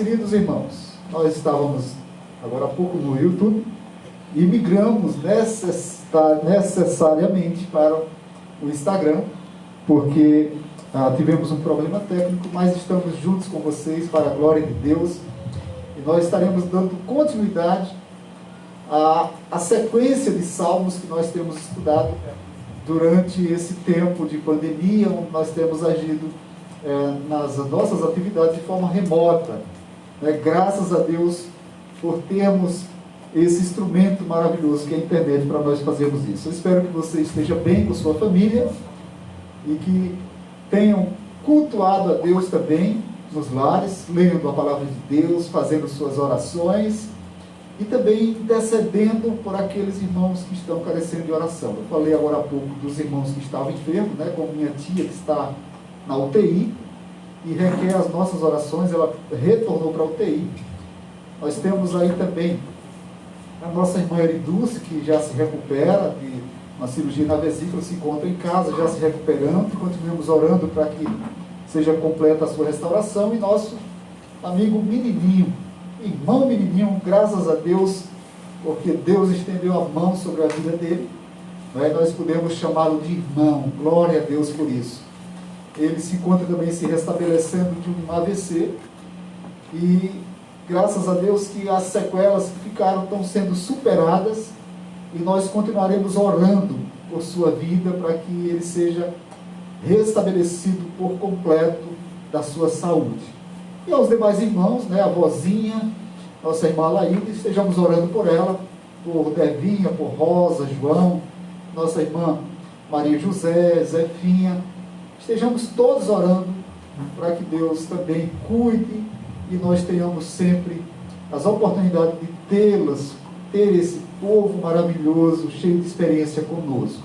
queridos irmãos, nós estávamos agora há pouco no YouTube e migramos necessariamente para o Instagram, porque tivemos um problema técnico, mas estamos juntos com vocês para a glória de Deus, e nós estaremos dando continuidade à sequência de salmos que nós temos estudado durante esse tempo de pandemia, onde nós temos agido nas nossas atividades de forma remota, né? Graças a Deus por termos esse instrumento maravilhoso que é a internet para nós fazermos isso. Eu espero que você esteja bem com sua família e que tenham cultuado a Deus também nos lares, lendo a palavra de Deus, fazendo suas orações e também intercedendo por aqueles irmãos que estão carecendo de oração. Eu falei agora há pouco dos irmãos que estavam enfermos, né, como minha tia que está na UTI e requer as nossas orações. Ela retornou para a UTI. Nós temos aí também a nossa irmã Eriduce, que já se recupera de uma cirurgia na vesícula, se encontra em casa, já se recuperando, e continuamos orando para que seja completa a sua restauração. E nosso amigo Menininho, irmão Menininho, graças a Deus, porque Deus estendeu a mão sobre a vida dele, né? Nós podemos chamá-lo de irmão, glória a Deus por isso. Ele se encontra também se restabelecendo de um AVC, e graças a Deus que as sequelas que ficaram estão sendo superadas, e nós continuaremos orando por sua vida para que ele seja restabelecido por completo da sua saúde. E aos demais irmãos, né, a vozinha, nossa irmã Laíde, estejamos orando por ela, por Devinha, por Rosa, João, nossa irmã Maria José, Zefinha, estejamos todos orando para que Deus também cuide e nós tenhamos sempre as oportunidades de ter esse povo maravilhoso, cheio de experiência conosco.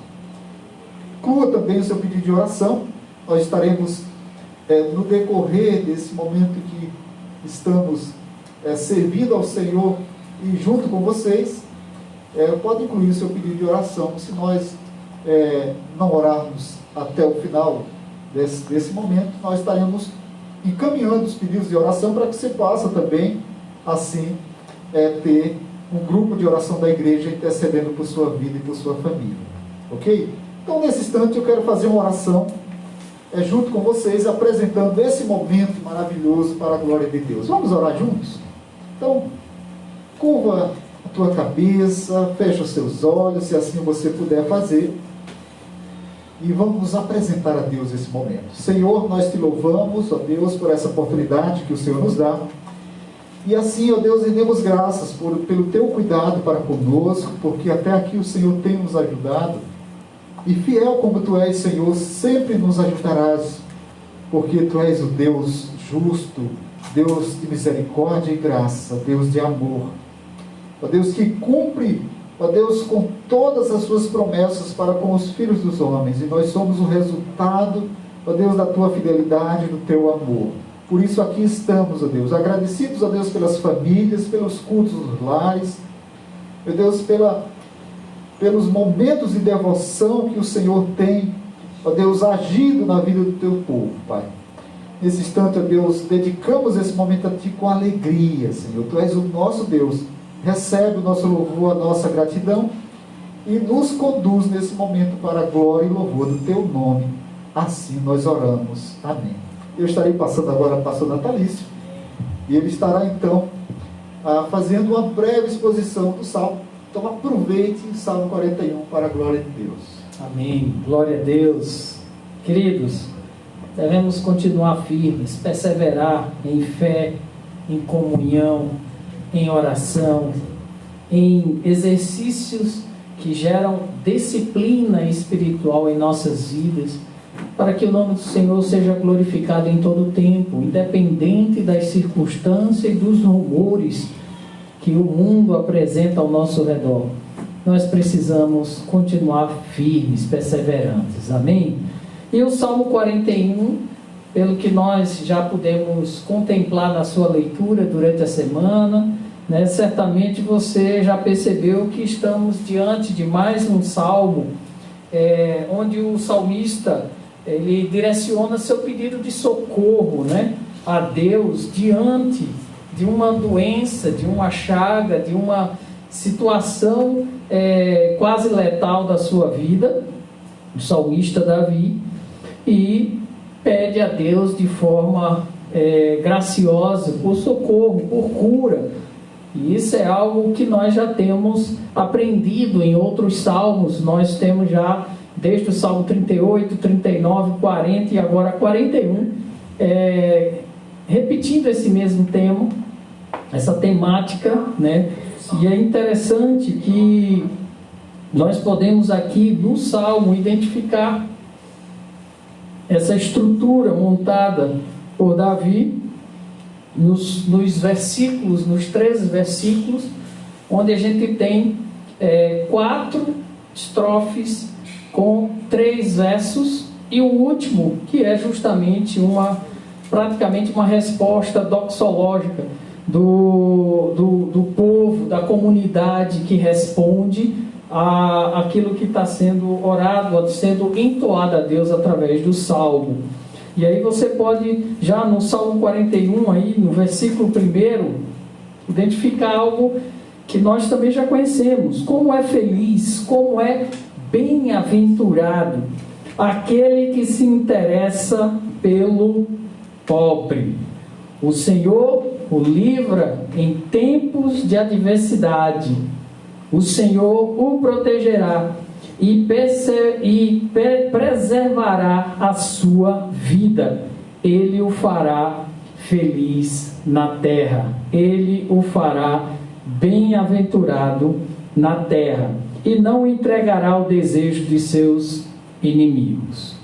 Inclua também o seu pedido de oração. Nós estaremos no decorrer desse momento que estamos servindo ao Senhor e junto com vocês, pode incluir o seu pedido de oração. Se nós não orarmos até o final desse momento, nós estaremos encaminhando os pedidos de oração para que você possa também, assim, ter um grupo de oração da igreja intercedendo por sua vida e por sua família. Ok? Então, nesse instante, eu quero fazer uma oração junto com vocês, apresentando esse momento maravilhoso para a glória de Deus. Vamos orar juntos? Então, curva a tua cabeça, fecha os seus olhos, se assim você puder fazer, e vamos nos apresentar a Deus nesse momento. Senhor, nós te louvamos, ó Deus, por essa oportunidade que o Senhor nos dá, e assim, ó Deus, rendemos graças pelo teu cuidado para conosco, porque até aqui o Senhor tem nos ajudado, e fiel como tu és, Senhor, sempre nos ajudarás, porque tu és o Deus justo, Deus de misericórdia e graça, Deus de amor, ó Deus, que cumpre, ó Deus, com todas as suas promessas para com os filhos dos homens, e nós somos o resultado, ó Deus, da tua fidelidade, do teu amor. Por isso aqui estamos, ó Deus, agradecidos, ó Deus, pelas famílias, pelos cultos dos lares, ó Deus, pelos momentos de devoção que o Senhor tem, ó Deus, agido na vida do teu povo, Pai. Nesse instante, ó Deus, dedicamos esse momento a Ti com alegria, Senhor. Tu és o nosso Deus. Recebe o nosso louvor, a nossa gratidão, e nos conduz nesse momento para a glória e louvor do teu nome. Assim nós oramos. Amém. Eu estarei passando agora ao pastor Natalício, e ele estará então fazendo uma breve exposição do Salmo. Então aproveite o Salmo 41 para a glória de Deus. Amém. Glória a Deus. Queridos, devemos continuar firmes, perseverar em fé, em comunhão, em oração, em exercícios que geram disciplina espiritual em nossas vidas, para que o nome do Senhor seja glorificado em todo o tempo, independente das circunstâncias e dos rumores que o mundo apresenta ao nosso redor. Nós precisamos continuar firmes, perseverantes. Amém? E o Salmo 41, pelo que nós já pudemos contemplar na sua leitura durante a semana, né, certamente você já percebeu que estamos diante de mais um salmo, onde o salmista ele direciona seu pedido de socorro, né, a Deus diante de uma doença, de uma chaga, de uma situação quase letal da sua vida, o salmista Davi, e pede a Deus de forma graciosa por socorro, por cura. E isso é algo que nós já temos aprendido em outros salmos. Nós temos já desde o Salmo 38, 39, 40 e agora 41, repetindo esse mesmo tema, essa temática, né? E é interessante que nós podemos aqui no Salmo identificar essa estrutura montada por Davi nos versículos, nos 13 versículos, onde a gente tem 4 estrofes com 3 versos, e o último, que é justamente praticamente uma resposta doxológica do povo, da comunidade que responde àquilo que está sendo orado, sendo entoado a Deus através do Salmo. E aí você pode, já no Salmo 41, aí, no versículo 1, identificar algo que nós também já conhecemos. Como é feliz, como é bem-aventurado aquele que se interessa pelo pobre. O Senhor o livra em tempos de adversidade. O Senhor o protegerá e preservará a sua vida. Ele o fará feliz na terra. Ele o fará bem-aventurado na terra. E não entregará o desejo de seus inimigos.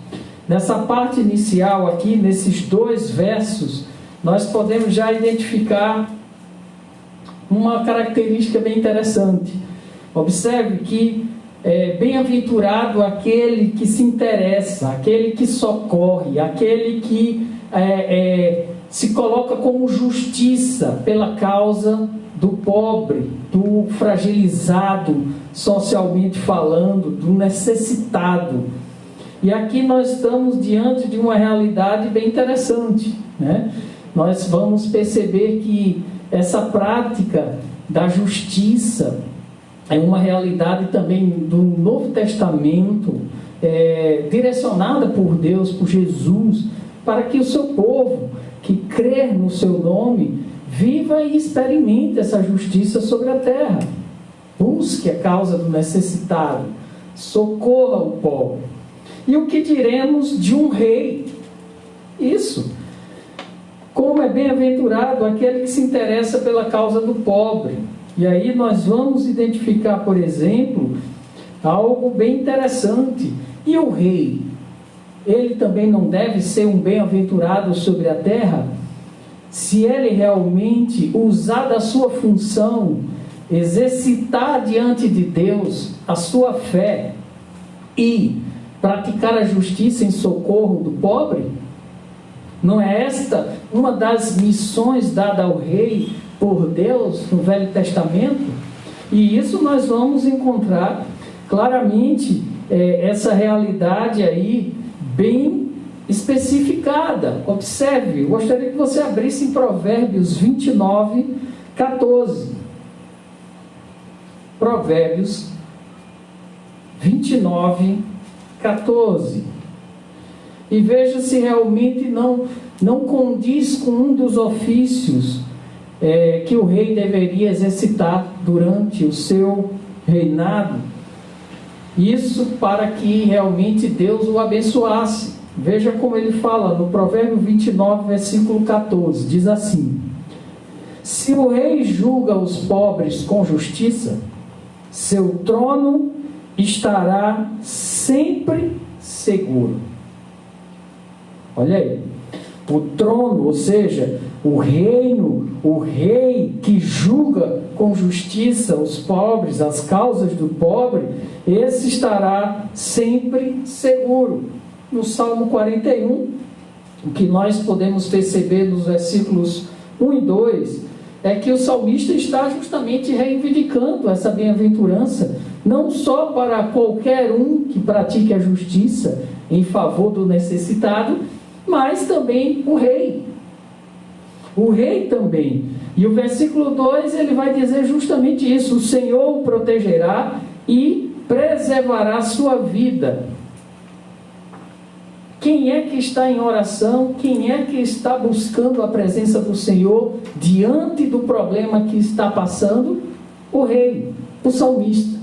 Nessa parte inicial aqui, nesses 2 versos, nós podemos já identificar uma característica bem interessante. Observe que bem-aventurado aquele que se interessa, aquele que socorre, aquele que se coloca como justiça pela causa do pobre, do fragilizado, socialmente falando, do necessitado. E aqui nós estamos diante de uma realidade bem interessante, né? Nós vamos perceber que essa prática da justiça é uma realidade também do Novo Testamento, direcionada por Deus, por Jesus, para que o seu povo, que crer no seu nome, viva e experimente essa justiça sobre a terra. Busque a causa do necessitado, socorra o pobre. E o que diremos de um rei? Isso. Como é bem-aventurado aquele que se interessa pela causa do pobre. E aí nós vamos identificar, por exemplo, algo bem interessante. E o rei? Ele também não deve ser um bem-aventurado sobre a terra? Se ele realmente usar da sua função, exercitar diante de Deus a sua fé e praticar a justiça em socorro do pobre? Não é esta uma das missões dada ao rei por Deus no Velho Testamento? E isso nós vamos encontrar claramente essa realidade aí bem especificada. Observe, gostaria que você abrisse em Provérbios 29, 14. Provérbios 29, 14. E veja se realmente não condiz com um dos ofícios que o rei deveria exercitar durante o seu reinado. Isso para que realmente Deus o abençoasse. Veja como ele fala no Provérbio 29, versículo 14. Diz assim: se o rei julga os pobres com justiça, seu trono estará sempre seguro. Olha aí, o trono, ou seja, o reino, o rei que julga com justiça os pobres, as causas do pobre, esse estará sempre seguro. No Salmo 41, o que nós podemos perceber nos versículos 1 e 2, é que o salmista está justamente reivindicando essa bem-aventurança, não só para qualquer um que pratique a justiça em favor do necessitado, mas também o rei. o rei também. E o versículo 2 ele vai dizer justamente isso: o Senhor o protegerá e preservará a sua vida. Quem é que está em oração? Quem é que está buscando a presença do Senhor diante do problema que está passando? O rei, o salmista.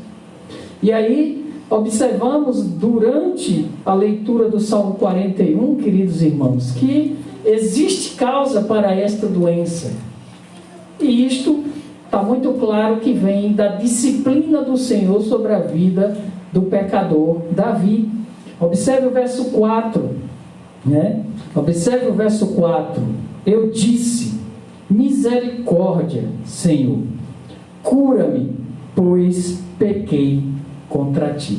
E aí, observamos durante a leitura do Salmo 41, queridos irmãos, que existe causa para esta doença. E isto está muito claro que vem da disciplina do Senhor sobre a vida do pecador Davi. Observe o verso 4, né? Observe o verso 4. Eu disse: misericórdia, Senhor, cura-me, pois pequei contra ti.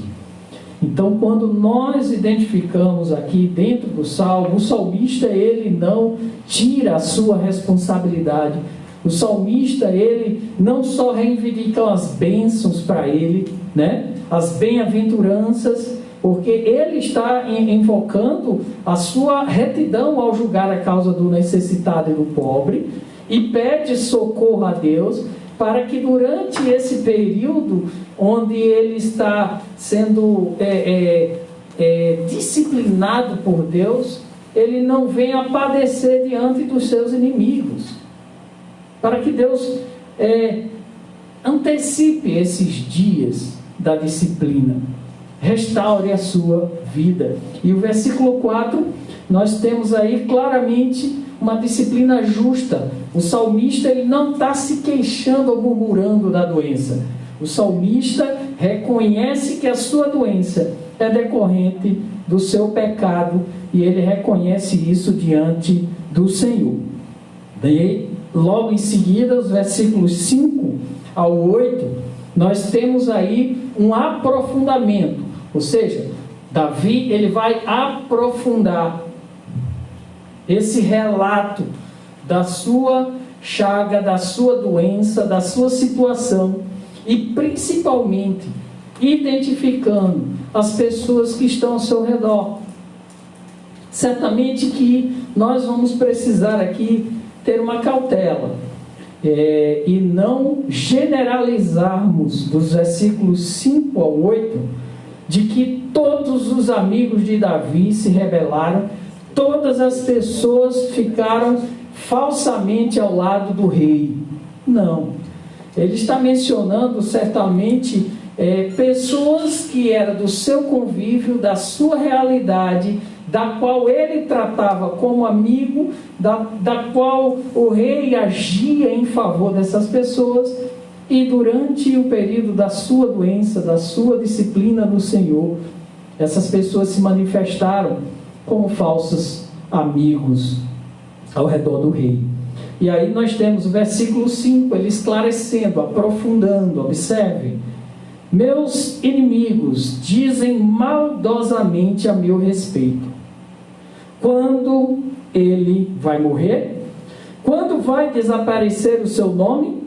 Então, quando nós identificamos aqui dentro do Salmo, o salmista, ele não tira a sua responsabilidade. O salmista, ele não só reivindica as bênçãos para ele, né? As bem-aventuranças, porque ele está invocando a sua retidão ao julgar a causa do necessitado e do pobre, e pede socorro a Deus, para que durante esse período onde ele está sendo disciplinado por Deus, ele não venha padecer diante dos seus inimigos, para que Deus antecipe esses dias da disciplina, restaure a sua vida. E o versículo 4, nós temos aí claramente uma disciplina justa. O salmista, ele não está se queixando ou murmurando da doença. O salmista reconhece que a sua doença é decorrente do seu pecado, e ele reconhece isso diante do Senhor. Daí, logo em seguida, os versículos 5 ao 8, nós temos aí um aprofundamento. Ou seja, Davi, ele vai aprofundar esse relato da sua chaga, da sua doença, da sua situação, e principalmente identificando as pessoas que estão ao seu redor. Certamente que nós vamos precisar aqui ter uma cautela e não generalizarmos dos versículos 5 ao 8 de que todos os amigos de Davi se rebelaram, todas as pessoas ficaram falsamente ao lado do rei. Não. Ele está mencionando certamente pessoas que eram do seu convívio, da sua realidade, da qual ele tratava como amigo, da qual o rei agia em favor dessas pessoas. E durante o período da sua doença, da sua disciplina no Senhor, essas pessoas se manifestaram como falsos amigos ao redor do rei. E aí nós temos o versículo 5, ele esclarecendo, aprofundando. Observe: meus inimigos dizem maldosamente a meu respeito. Quando ele vai morrer? Quando vai desaparecer o seu nome?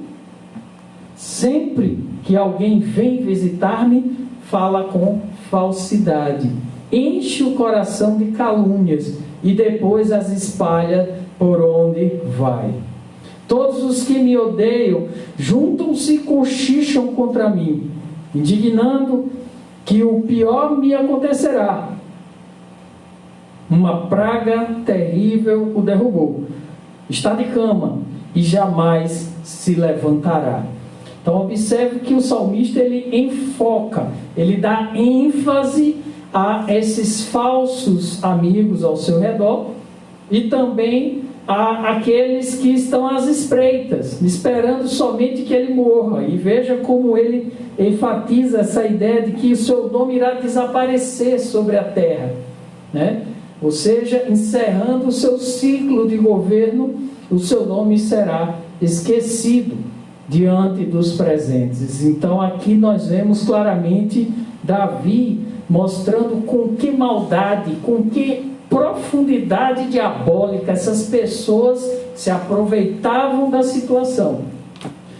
Sempre que alguém vem visitar-me, fala com falsidade, enche o coração de calúnias e depois as espalha por onde vai. Todos os que me odeiam juntam-se e cochicham contra mim, indignando que o pior me acontecerá. Uma praga terrível o derrubou. Está de cama e jamais se levantará. Então observe que o salmista, ele enfoca, ele dá ênfase a esses falsos amigos ao seu redor, e também a aqueles que estão às espreitas, esperando somente que ele morra. E veja como ele enfatiza essa ideia de que o seu nome irá desaparecer sobre a terra, né? Ou seja, encerrando o seu ciclo de governo, o seu nome será esquecido diante dos presentes. Então aqui nós vemos claramente Davi mostrando com que maldade, com que profundidade diabólica essas pessoas se aproveitavam da situação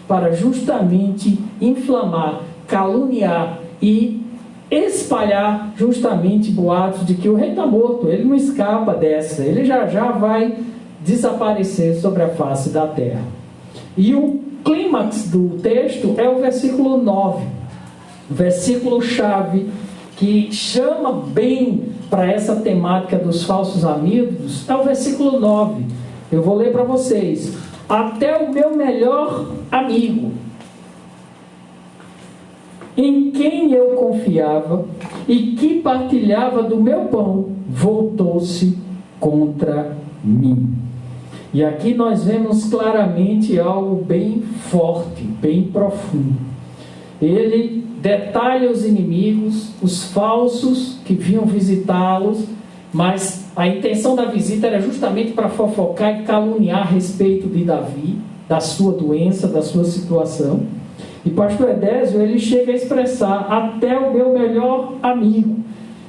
para justamente inflamar, caluniar e espalhar justamente boatos de que o rei está morto, ele não escapa dessa, ele já vai desaparecer sobre a face da terra. E o clímax do texto é o versículo 9, versículo-chave, que chama bem para essa temática dos falsos amigos. É o versículo 9. Eu vou ler para vocês. Até o meu melhor amigo, em quem eu confiava e que partilhava do meu pão, voltou-se contra mim. E aqui nós vemos claramente algo bem forte, bem profundo. Ele detalha os inimigos, os falsos que vinham visitá-los, mas a intenção da visita era justamente para fofocar e caluniar a respeito de Davi, da sua doença, da sua situação. E pastor Edésio, ele chega a expressar: até o meu melhor amigo.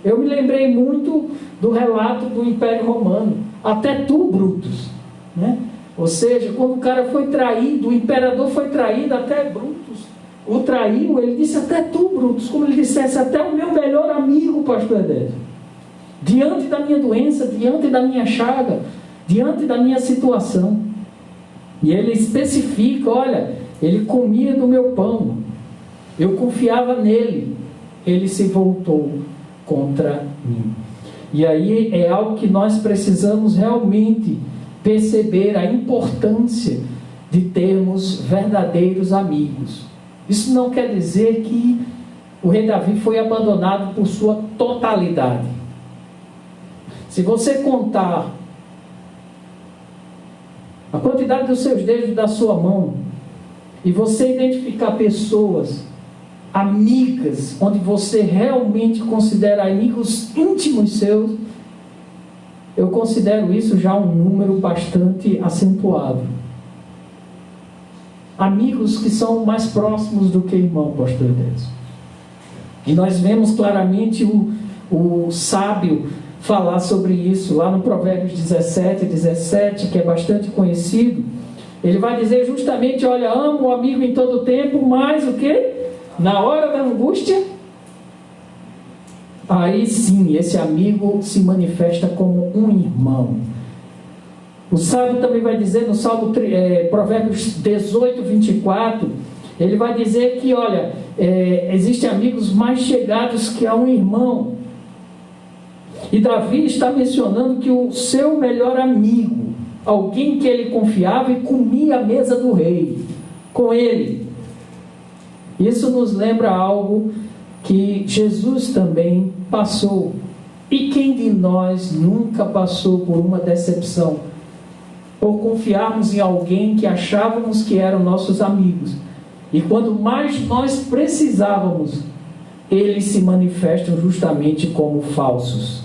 Eu me lembrei muito do relato do Império Romano: até tu, Brutus, né? Ou seja, quando o cara foi traído, o imperador foi traído, até Brutus o traiu. Ele disse: até tu, Brutus, como ele dissesse, até o meu melhor amigo, pastor Edésio, diante da minha doença, diante da minha chaga, diante da minha situação. E ele especifica: olha, ele comia do meu pão, eu confiava nele, ele se voltou contra mim. E aí é algo que nós precisamos realmente perceber, a importância de termos verdadeiros amigos. Isso não quer dizer que o rei Davi foi abandonado por sua totalidade. Se você contar a quantidade dos seus dedos da sua mão, e você identificar pessoas amigas, onde você realmente considera amigos íntimos seus, eu considero isso já um número bastante acentuado. Amigos que são mais próximos do que irmão, pastor Edésio. E nós vemos claramente o sábio falar sobre isso, lá no Provérbios 17, que é bastante conhecido. Ele vai dizer justamente: olha, amo o amigo em todo o tempo, mas o quê? Na hora da angústia, aí sim, esse amigo se manifesta como um irmão. O sábio também vai dizer no Provérbios 18:24, ele vai dizer que, olha, existem amigos mais chegados que a um irmão. E Davi está mencionando que o seu melhor amigo, alguém que ele confiava e comia a mesa do rei com ele. Isso nos lembra algo que Jesus também passou. E quem de nós nunca passou por uma decepção, por confiarmos em alguém que achávamos que eram nossos amigos, e quando mais nós precisávamos, eles se manifestam justamente como falsos?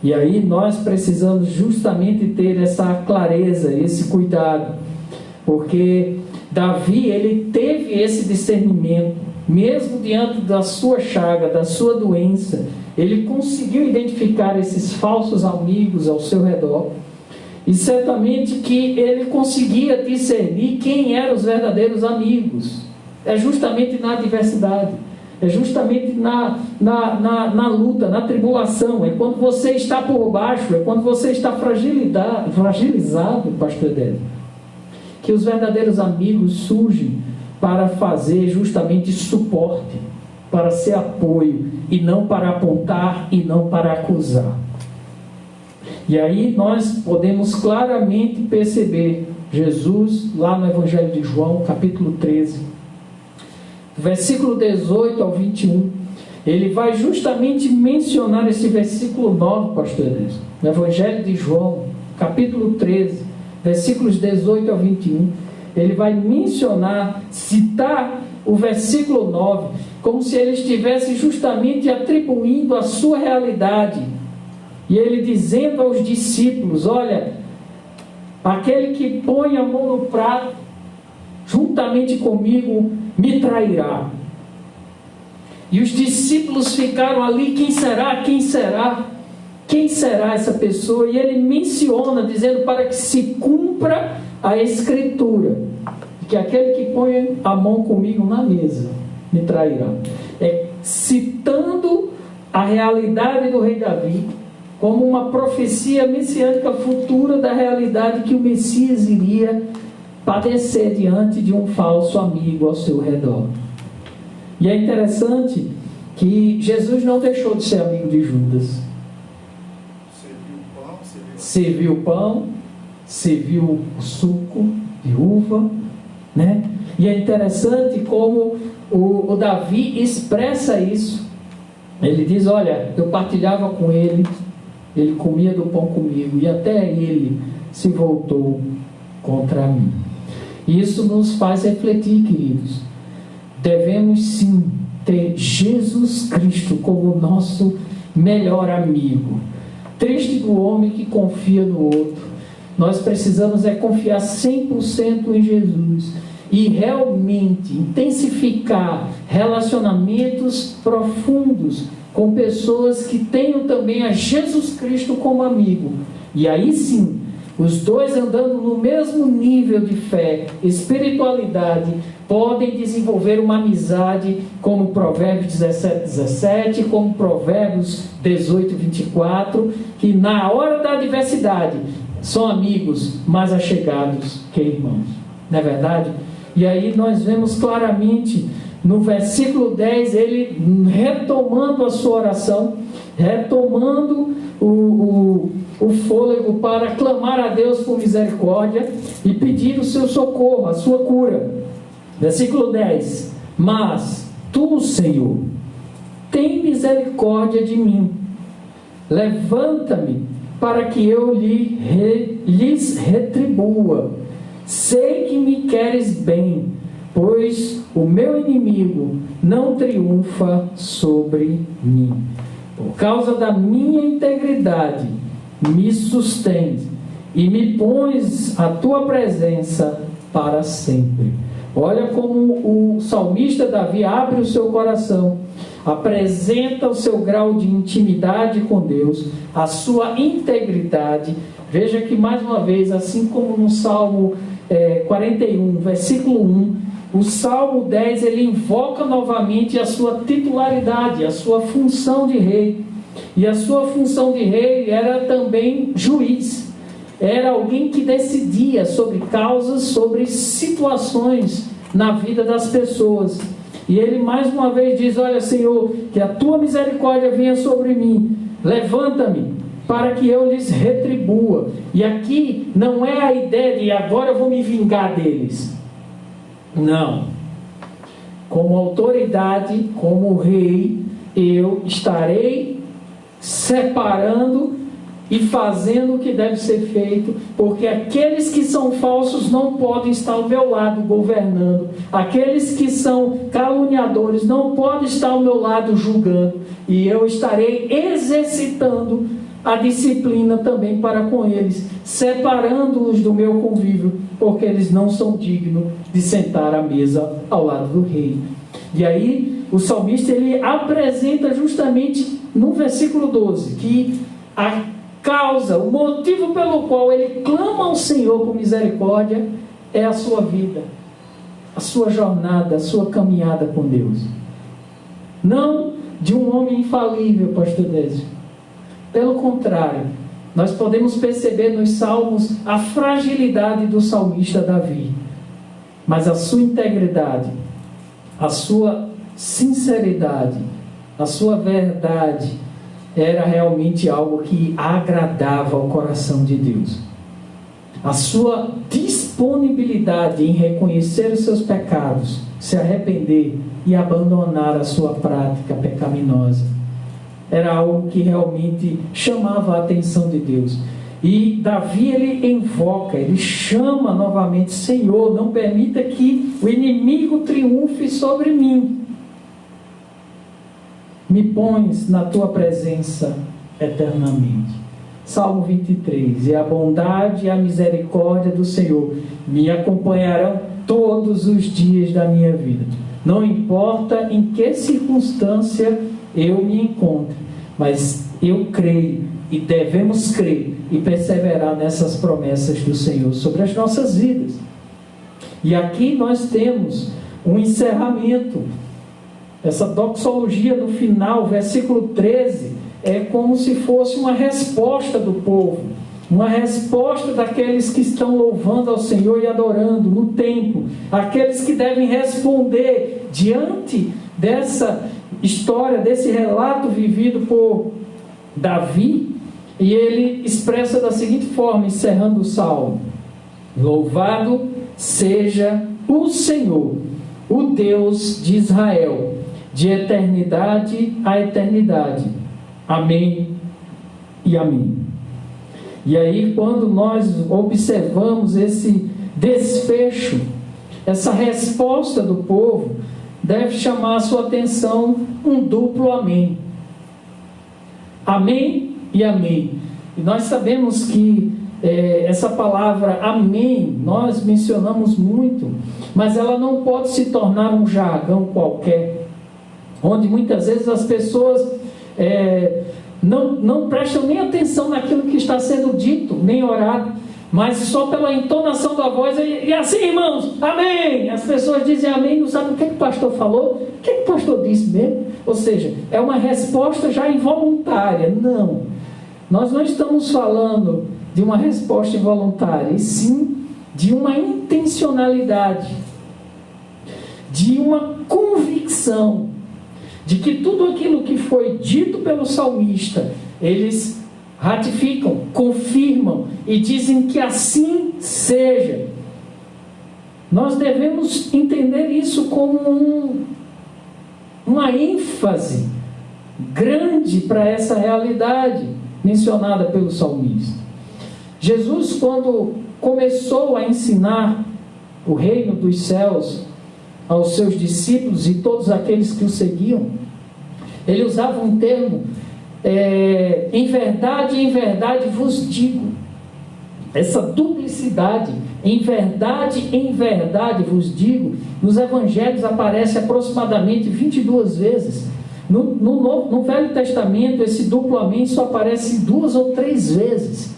E aí nós precisamos justamente ter essa clareza, esse cuidado, porque Davi, ele teve esse discernimento, mesmo diante da sua chaga, da sua doença, ele conseguiu identificar esses falsos amigos ao seu redor, e certamente que ele conseguia discernir quem eram os verdadeiros amigos. É justamente na adversidade, é justamente na luta, na tribulação, é quando você está por baixo, é quando você está fragilizado, pastor Edésio, que os verdadeiros amigos surgem para fazer justamente suporte, para ser apoio, e não para apontar e não para acusar. E aí nós podemos claramente perceber Jesus lá no Evangelho de João, capítulo 13, versículo 18 ao 21, ele vai justamente mencionar esse versículo 9, pastor Edésio, no Evangelho de João, capítulo 13, versículos 18 ao 21, ele vai mencionar, citar o versículo 9, como se ele estivesse justamente atribuindo a sua realidade, e ele dizendo aos discípulos: olha, aquele que põe a mão no prato, juntamente comigo, me trairá. E os discípulos ficaram ali: quem será? Quem será? Quem será essa pessoa? E ele menciona, dizendo para que se cumpra a escritura, que aquele que põe a mão comigo na mesa me trairá. Citando a realidade do rei Davi, como uma profecia messiânica futura da realidade que o Messias iria padecer diante de um falso amigo ao seu redor. E é interessante que Jesus não deixou de ser amigo de Judas. Serviu o pão, serviu o suco de uva, né? E é interessante como o Davi expressa isso. Ele diz, olha, eu partilhava com ele, ele comia do pão comigo, e até ele se voltou contra mim. Isso nos faz refletir, queridos. Devemos sim ter Jesus Cristo como nosso melhor amigo. Triste do homem que confia no outro. Nós precisamos confiar 100% em Jesus e realmente intensificar relacionamentos profundos com pessoas que tenham também a Jesus Cristo como amigo. E aí sim, os dois andando no mesmo nível de fé, espiritualidade, podem desenvolver uma amizade, como Provérbios 17, como Provérbios 18, 24, que na hora da adversidade são amigos mais achegados que irmãos. Não é verdade? E aí nós vemos claramente no versículo 10, ele retomando a sua oração, retomando o fôlego para clamar a Deus por misericórdia e pedir o seu socorro, a sua cura. Versículo 10: mas tu, Senhor, tem misericórdia de mim, levanta-me para que eu lhes retribua. Sei que me queres bem, pois o meu inimigo não triunfa sobre mim. Por causa da minha integridade, me sustens e me pões à tua presença para sempre. Olha como o salmista Davi abre o seu coração, apresenta o seu grau de intimidade com Deus, a sua integridade. Veja que mais uma vez, assim como no Salmo 41, versículo 1, o Salmo 10, ele invoca novamente a sua titularidade, a sua função de rei. E a sua função de rei era também juiz. Era alguém que decidia sobre causas, sobre situações na vida das pessoas. E ele mais uma vez diz, olha, Senhor, que a tua misericórdia venha sobre mim. Levanta-me para que eu lhes retribua. E aqui não é a ideia de agora eu vou me vingar deles. Não. Como autoridade, como rei, eu estarei separando e fazendo o que deve ser feito, porque aqueles que são falsos não podem estar ao meu lado governando, aqueles que são caluniadores não podem estar ao meu lado julgando, e eu estarei exercitando a disciplina também para com eles, separando-os do meu convívio, porque eles não são dignos de sentar à mesa ao lado do rei. E aí o salmista ele apresenta justamente no versículo 12 que a causa, o motivo pelo qual ele clama ao Senhor por misericórdia é a sua vida, a sua jornada, a sua caminhada com Deus. Não de um homem infalível, pastor Désio. Pelo contrário, nós podemos perceber nos salmos a fragilidade do salmista Davi, mas a sua integridade, a sua sinceridade, a sua verdade era realmente algo que agradava ao coração de Deus. A sua disponibilidade em reconhecer os seus pecados, se arrepender e abandonar a sua prática pecaminosa, era algo que realmente chamava a atenção de Deus. E Davi ele invoca, ele chama novamente, Senhor, não permita que o inimigo triunfe sobre mim. Me pões na tua presença eternamente. Salmo 23. E a bondade e a misericórdia do Senhor me acompanharão todos os dias da minha vida. Não importa em que circunstância eu me encontre, mas eu creio e devemos crer e perseverar nessas promessas do Senhor sobre as nossas vidas. E aqui nós temos um encerramento. Essa doxologia no final, versículo 13, é como se fosse uma resposta do povo, uma resposta daqueles que estão louvando ao Senhor e adorando no templo, aqueles que devem responder diante dessa história, desse relato vivido por Davi. E ele expressa da seguinte forma, encerrando o salmo: louvado seja o Senhor, o Deus de Israel, de eternidade a eternidade. Amém e amém. E aí, quando nós observamos esse desfecho, essa resposta do povo, deve chamar a sua atenção um duplo amém. Amém e amém. E nós sabemos que essa palavra amém, nós mencionamos muito, mas ela não pode se tornar um jargão qualquer, onde muitas vezes as pessoas não prestam nem atenção naquilo que está sendo dito, nem orado, mas só pela entonação da voz, e assim, irmãos, amém. As pessoas dizem amém, não sabem o que o pastor falou, o que o pastor disse mesmo. Ou seja, é uma resposta já involuntária. Não, nós não estamos falando de uma resposta involuntária, e sim de uma intencionalidade, de uma convicção de que tudo aquilo que foi dito pelo salmista, eles ratificam, confirmam e dizem que assim seja. Nós devemos entender isso como uma ênfase grande para essa realidade mencionada pelo salmista. Jesus, quando começou a ensinar o reino dos céus aos seus discípulos e todos aqueles que o seguiam, ele usava um termo, em verdade vos digo. Essa duplicidade, em verdade vos digo, nos evangelhos aparece aproximadamente 22 vezes. No Velho Testamento, esse duplo amém só aparece 2 ou 3 vezes.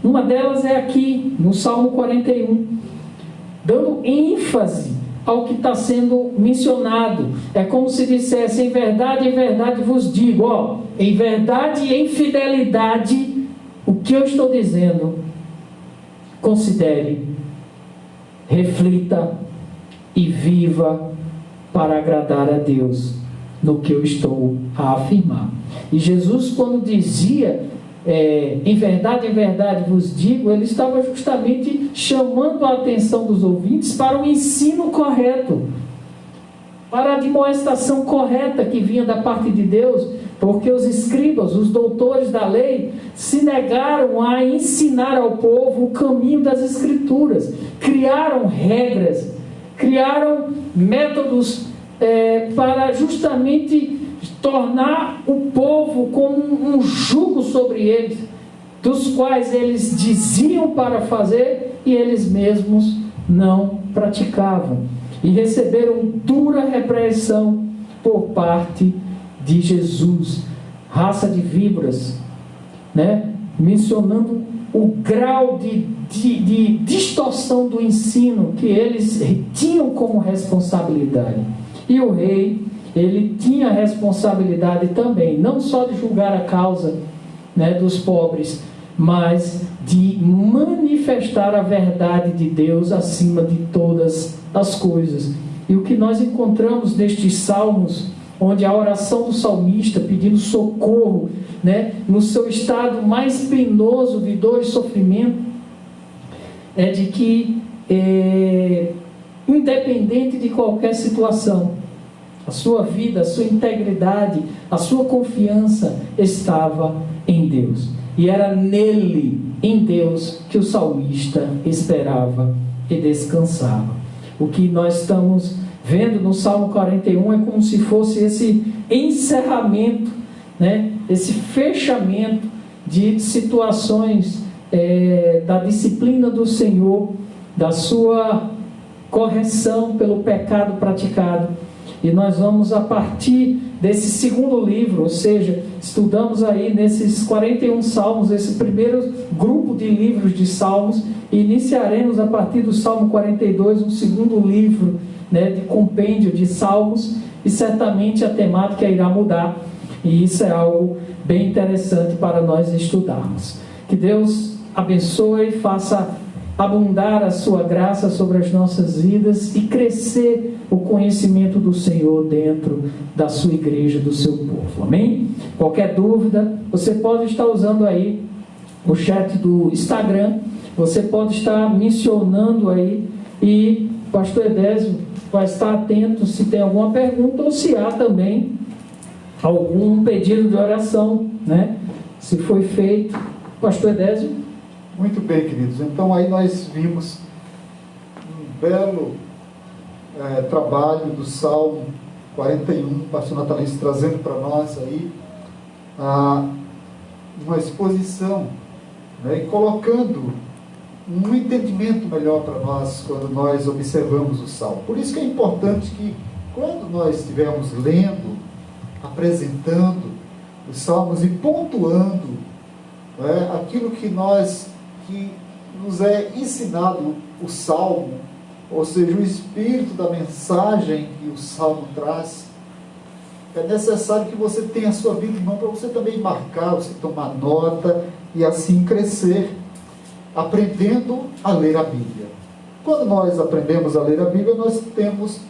Uma delas é aqui, no Salmo 41, dando ênfase ao que está sendo mencionado. É como se dissesse: em verdade vos digo. Em verdade e em fidelidade, o que eu estou dizendo, considere, reflita e viva para agradar a Deus no que eu estou a afirmar. E Jesus, quando dizia em verdade vos digo, ele estava justamente chamando a atenção dos ouvintes para o ensino correto, para a admoestação correta que vinha da parte de Deus, porque os escribas, os doutores da lei, se negaram a ensinar ao povo o caminho das Escrituras, criaram regras, criaram métodos para justamente tornar o povo como um jugo sobre eles, dos quais eles diziam para fazer e eles mesmos não praticavam, e receberam dura repreensão por parte de Jesus. Raça de víboras, mencionando o grau de distorção do ensino que eles tinham como responsabilidade. E o rei, ele tinha a responsabilidade também, não só de julgar a causa dos pobres, mas de manifestar a verdade de Deus acima de todas as coisas. E o que nós encontramos nestes salmos, onde a oração do salmista pedindo socorro, no seu estado mais penoso de dor e sofrimento, é de que, independente de qualquer situação, a sua vida, a sua integridade, a sua confiança estava em Deus. E era nele, em Deus, que o salmista esperava e descansava. O que nós estamos vendo no Salmo 41 é como se fosse esse encerramento, esse fechamento de situações da disciplina do Senhor, da sua correção pelo pecado praticado. E nós vamos, a partir desse segundo livro, ou seja, estudamos aí nesses 41 salmos, esse primeiro grupo de livros de salmos, e iniciaremos a partir do Salmo 42, um segundo livro de compêndio de salmos, e certamente a temática irá mudar. E isso é algo bem interessante para nós estudarmos. Que Deus abençoe e faça abundar a sua graça sobre as nossas vidas e crescer o conhecimento do Senhor dentro da sua igreja, do seu povo. Amém? Qualquer dúvida, você pode estar usando aí o chat do Instagram, você pode estar mencionando aí e o pastor Edésio vai estar atento se tem alguma pergunta ou se há também algum pedido de oração, né? Se foi feito. Pastor Edésio? Muito bem, queridos. Então aí nós vimos um belo trabalho do Salmo 41, pastor Natalício trazendo para nós aí uma exposição, né, e colocando um entendimento melhor para nós quando nós observamos o Salmo. Por isso que é importante que quando nós estivermos lendo, apresentando os Salmos e pontuando, né, aquilo que nos é ensinado o Salmo, ou seja, o espírito da mensagem que o Salmo traz, é necessário que você tenha a sua Bíblia em mão para você também marcar, você tomar nota e assim crescer, aprendendo a ler a Bíblia. Quando nós aprendemos a ler a Bíblia, nós temos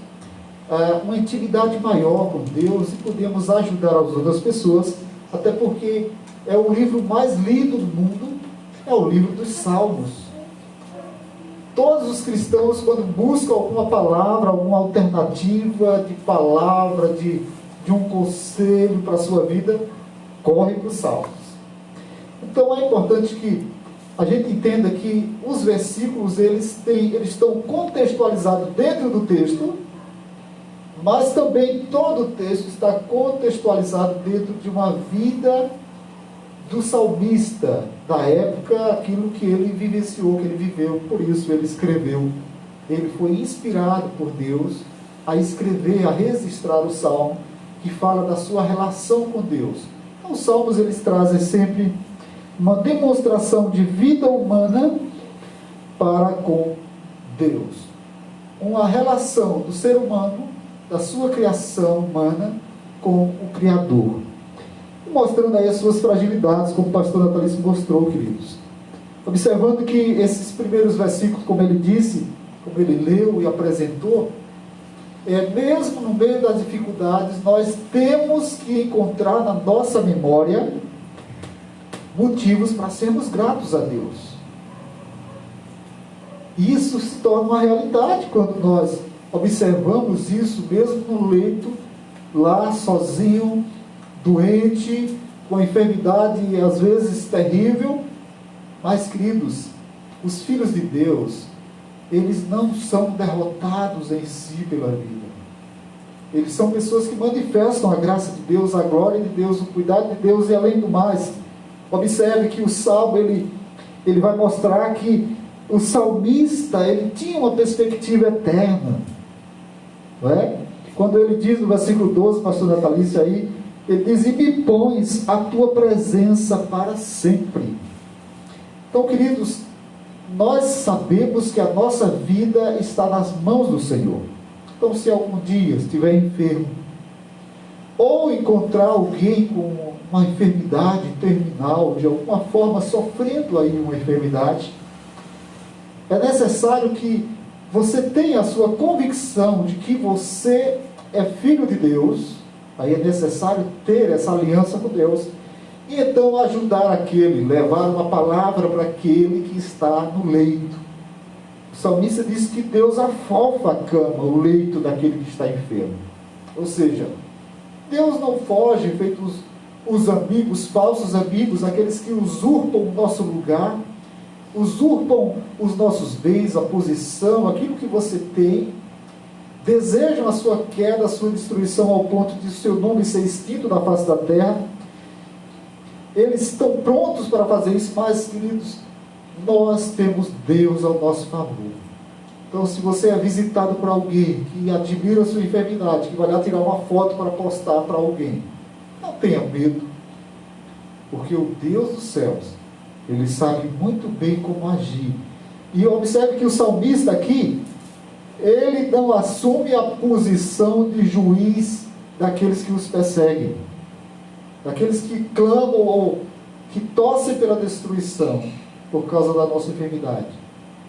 uma intimidade maior com Deus e podemos ajudar as outras pessoas, até porque é o livro mais lido do mundo, é o livro dos Salmos. Todos os cristãos, quando buscam alguma palavra, alguma alternativa de palavra, de um conselho para a sua vida, correm para os Salmos. Então é importante que a gente entenda que os versículos eles estão contextualizados dentro do texto, mas também todo o texto está contextualizado dentro de uma vida do salmista da época, aquilo que ele vivenciou, que ele viveu. Por isso ele escreveu. Ele foi inspirado por Deus a escrever, a registrar o salmo que fala da sua relação com Deus. Então, os salmos eles trazem sempre uma demonstração de vida humana para com Deus, uma relação do ser humano, da sua criação humana com o Criador, mostrando aí as suas fragilidades, como o pastor Natalício mostrou, queridos. Observando que esses primeiros versículos, como ele disse, como ele leu e apresentou, mesmo no meio das dificuldades, nós temos que encontrar na nossa memória motivos para sermos gratos a Deus. Isso se torna uma realidade quando nós observamos isso, mesmo no leito, lá sozinho, doente, com a enfermidade às vezes terrível. Mas, queridos, os filhos de Deus, eles não são derrotados em si pela vida. Eles são pessoas que manifestam a graça de Deus, a glória de Deus, o cuidado de Deus, e além do mais, observe que o Salmo, ele vai mostrar que o salmista, ele tinha uma perspectiva eterna, não é? Quando ele diz no versículo 12, pastor Natalício aí, ele diz: e me pões a tua presença para sempre. Então, queridos, nós sabemos que a nossa vida está nas mãos do Senhor. Então, se algum dia estiver enfermo, ou encontrar alguém com uma enfermidade terminal, de alguma forma sofrendo aí uma enfermidade, é necessário que você tenha a sua convicção de que você é filho de Deus. Aí é necessário ter essa aliança com Deus, e então ajudar aquele, levar uma palavra para aquele que está no leito. O salmista diz que Deus afofa a cama, o leito daquele que está enfermo. Ou seja, Deus não foge, feito os amigos, falsos amigos, aqueles que usurpam o nosso lugar, usurpam os nossos bens, a posição, aquilo que você tem, desejam a sua queda, a sua destruição, ao ponto de o seu nome ser extinto da face da terra. Eles estão prontos para fazer isso, mas, queridos, nós temos Deus ao nosso favor. Então, se você é visitado por alguém que admira a sua enfermidade, que vai lá tirar uma foto para postar para alguém, não tenha medo, porque o Deus dos céus, ele sabe muito bem como agir. E observe que o salmista aqui, ele não assume a posição de juiz daqueles que os perseguem. daqueles que clamam ou que torcem pela destruição por causa da nossa enfermidade.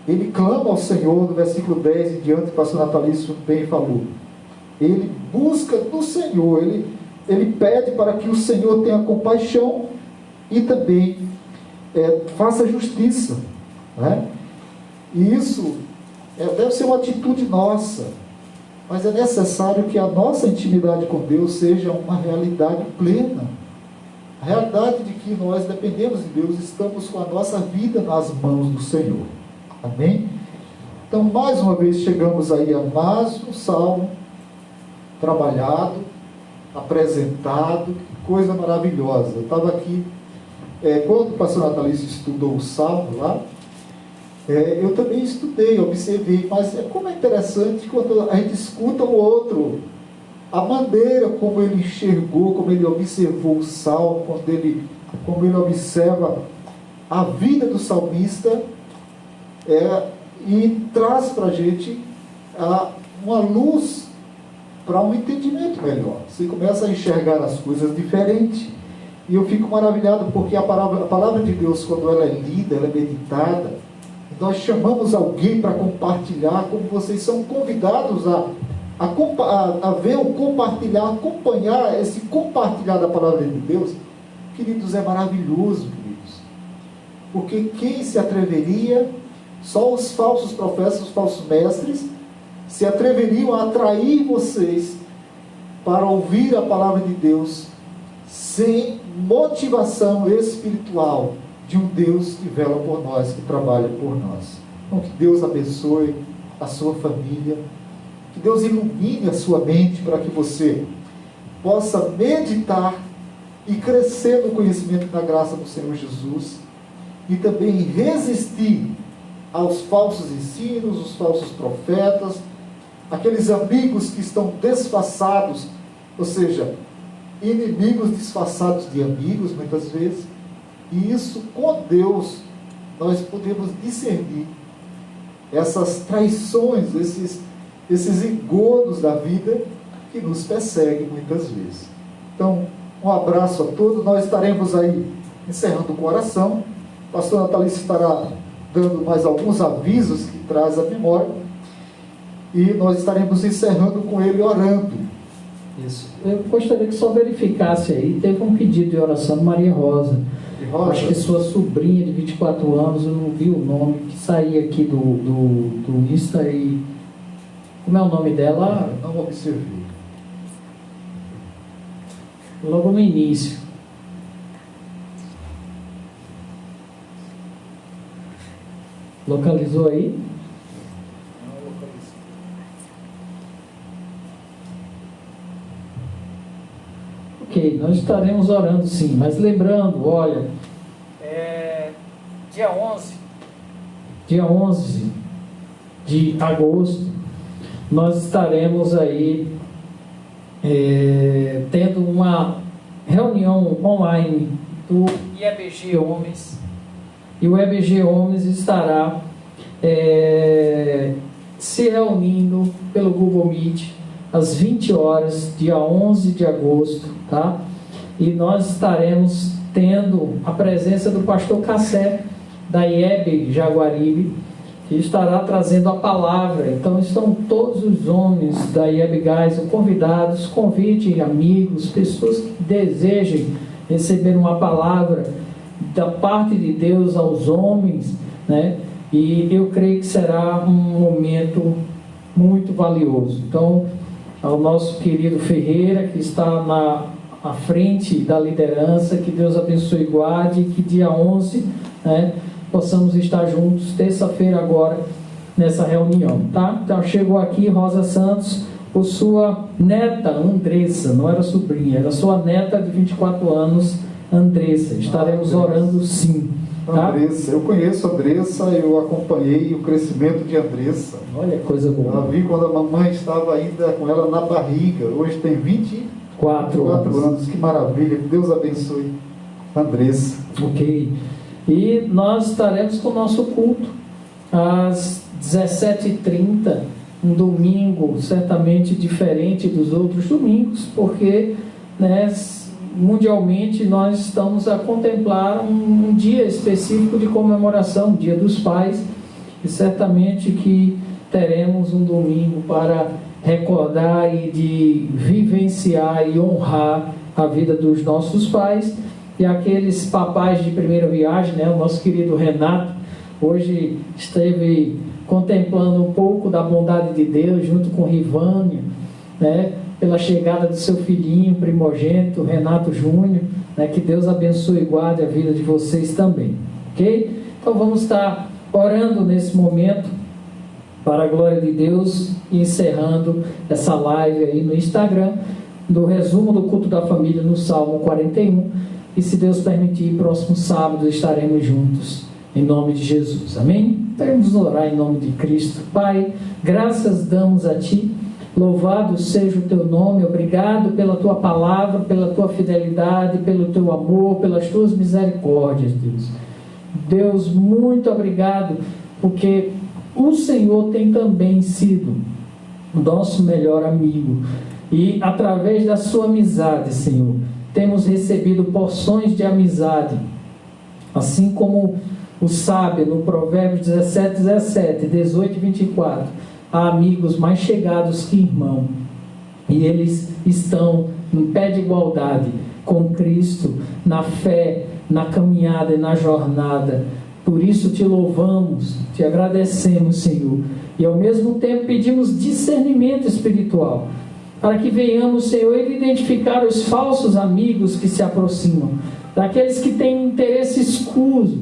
Ele clama ao Senhor, no versículo 10 em diante, que o pastor Natalício bem falou. Ele busca do Senhor, ele pede para que o Senhor tenha compaixão e também faça justiça, né? E isso deve ser uma atitude nossa, mas é necessário que a nossa intimidade com Deus seja uma realidade plena. A realidade de que nós dependemos de Deus, estamos com a nossa vida nas mãos do Senhor. Amém? Então, mais uma vez, chegamos aí a mais um salmo trabalhado, apresentado, que coisa maravilhosa. Eu estava aqui, quando o pastor Natalício estudou o salmo lá, eu também estudei, observei, mas como é interessante quando a gente escuta o outro, a maneira como ele enxergou, como ele observou o salmo, como ele observa a vida do salmista, e traz para a gente uma luz para um entendimento melhor. Você começa a enxergar as coisas diferente. E eu fico maravilhado porque a palavra de Deus, quando ela é lida, ela é meditada, nós chamamos alguém para compartilhar, como vocês são convidados a ver o compartilhar, acompanhar esse compartilhar da palavra de Deus. Queridos, é maravilhoso, queridos. Porque quem se atreveria, só os falsos profetas, os falsos mestres, se atreveriam a atrair vocês para ouvir a palavra de Deus sem motivação espiritual de um Deus que vela por nós, que trabalha por nós. Então, que Deus abençoe a sua família, que Deus ilumine a sua mente para que você possa meditar e crescer no conhecimento da graça do Senhor Jesus e também resistir aos falsos ensinos, os falsos profetas, aqueles amigos que estão disfarçados, ou seja, inimigos disfarçados de amigos, muitas vezes. E isso, com Deus, nós podemos discernir essas traições, esses engodos da vida que nos perseguem muitas vezes. Então, um abraço a todos. Nós estaremos aí encerrando com oração. O pastor Natalício estará dando mais alguns avisos que traz à memória. E nós estaremos encerrando com ele orando. Isso. Eu gostaria que só verificasse aí, teve um pedido de oração de Maria Rosa. Acho que sua sobrinha de 24 anos, eu não vi o nome, que saía aqui do Insta e... Como é o nome dela? Não observei. Logo no início. Localizou aí? Não localizei. Ok, nós estaremos orando sim, mas lembrando, olha, dia 11 de agosto, nós estaremos aí tendo uma reunião online do IEBG Homens, e o IEBG Homens estará se reunindo pelo Google Meet às 20 horas, dia 11 de agosto, tá? E nós estaremos tendo a presença do pastor Cassé, da IEB Jaguaribe, que estará trazendo a palavra. Então estão todos os homens da IEB Geisel convidados. Convide amigos, pessoas que desejem receber uma palavra da parte de Deus aos homens, né? E eu creio que será um momento muito valioso. Então, ao nosso querido Ferreira, que está à frente da liderança, que Deus abençoe e guarde, que dia 11, né, possamos estar juntos, terça-feira agora, nessa reunião, tá? Então, chegou aqui Rosa Santos, por sua neta, Andressa, não era sobrinha, era sua neta de 24 anos, Andressa. Estaremos orando sim. Tá? Andressa, eu conheço a Andressa, eu acompanhei o crescimento de Andressa. Olha, coisa boa. Eu vi quando a mamãe estava ainda com ela na barriga. Hoje tem 24 anos. Que maravilha, que Deus abençoe Andressa. Ok. E nós estaremos com o nosso culto às 17h30, um domingo certamente diferente dos outros domingos, porque, né, mundialmente nós estamos a contemplar um dia específico de comemoração, Dia dos Pais, e certamente que teremos um domingo para recordar e de vivenciar e honrar a vida dos nossos pais e aqueles papais de primeira viagem, né? O nosso querido Renato hoje esteve contemplando um pouco da bondade de Deus junto com Rivânia, né? Pela chegada do seu filhinho primogênito, Renato Júnior, né? Que Deus abençoe e guarde a vida de vocês também, ok? Então vamos estar orando nesse momento para a glória de Deus, encerrando essa live aí no Instagram, do resumo do culto da família no Salmo 41, e se Deus permitir, próximo sábado estaremos juntos, em nome de Jesus, amém? Vamos orar em nome de Cristo. Pai, graças damos a Ti, louvado seja o Teu nome, obrigado pela Tua palavra, pela Tua fidelidade, pelo Teu amor, pelas Tuas misericórdias, Deus. Deus, muito obrigado, porque o Senhor tem também sido o nosso melhor amigo, e através da sua amizade, Senhor, temos recebido porções de amizade, assim como o sábio no Provérbios 17, 18 e 24, há amigos mais chegados que irmão, e eles estão em pé de igualdade com Cristo, na fé, na caminhada e na jornada. Por isso te louvamos, te agradecemos, Senhor, e ao mesmo tempo pedimos discernimento espiritual, para que venhamos, Senhor, identificar os falsos amigos que se aproximam, daqueles que têm interesse escuso,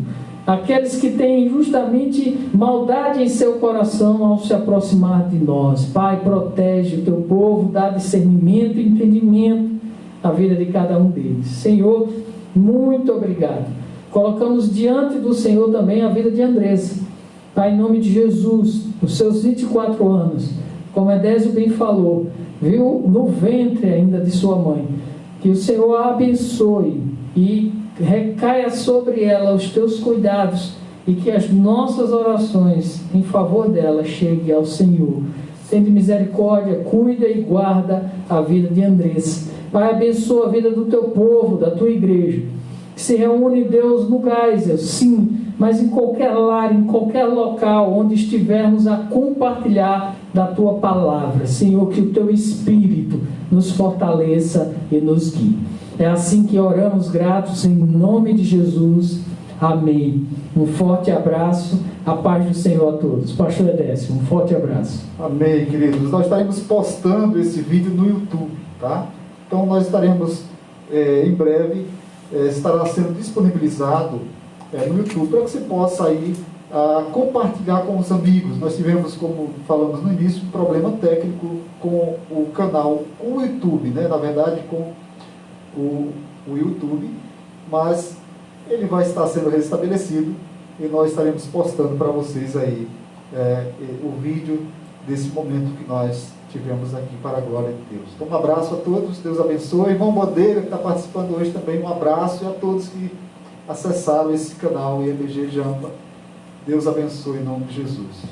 aqueles que têm justamente maldade em seu coração ao se aproximar de nós. Pai, protege o teu povo, dá discernimento e entendimento à vida de cada um deles. Senhor, muito obrigado. Colocamos diante do Senhor também a vida de Andressa. Pai, em nome de Jesus, os seus 24 anos, como Edésio bem falou, viu no ventre ainda de sua mãe, que o Senhor a abençoe e recaia sobre ela os teus cuidados, e que as nossas orações em favor dela cheguem ao Senhor. Tende misericórdia, cuida e guarda a vida de Andressa. Pai, abençoa a vida do teu povo, da tua igreja, que se reúne, Deus, no Geisel, sim, mas em qualquer lar, em qualquer local onde estivermos a compartilhar da tua palavra. Senhor, que o teu Espírito nos fortaleça e nos guie. É assim que oramos gratos em nome de Jesus. Amém. Um forte abraço, a paz do Senhor a todos. Pastor Edésio, um forte abraço. Amém, queridos. Nós estaremos postando esse vídeo no YouTube, tá? Então nós estaremos, em breve, estará sendo disponibilizado no YouTube, para que você possa aí compartilhar com os amigos. Nós tivemos, como falamos no início, um problema técnico com o canal, com o YouTube, né? Na verdade, com o YouTube, mas ele vai estar sendo restabelecido e nós estaremos postando para vocês aí o vídeo desse momento que nós tivemos aqui, para a glória de Deus. Então, um abraço a todos, Deus abençoe. Irmão Bodeira, que está participando hoje também, um abraço, e a todos que acessaram esse canal IBG Jampa. Deus abençoe em nome de Jesus.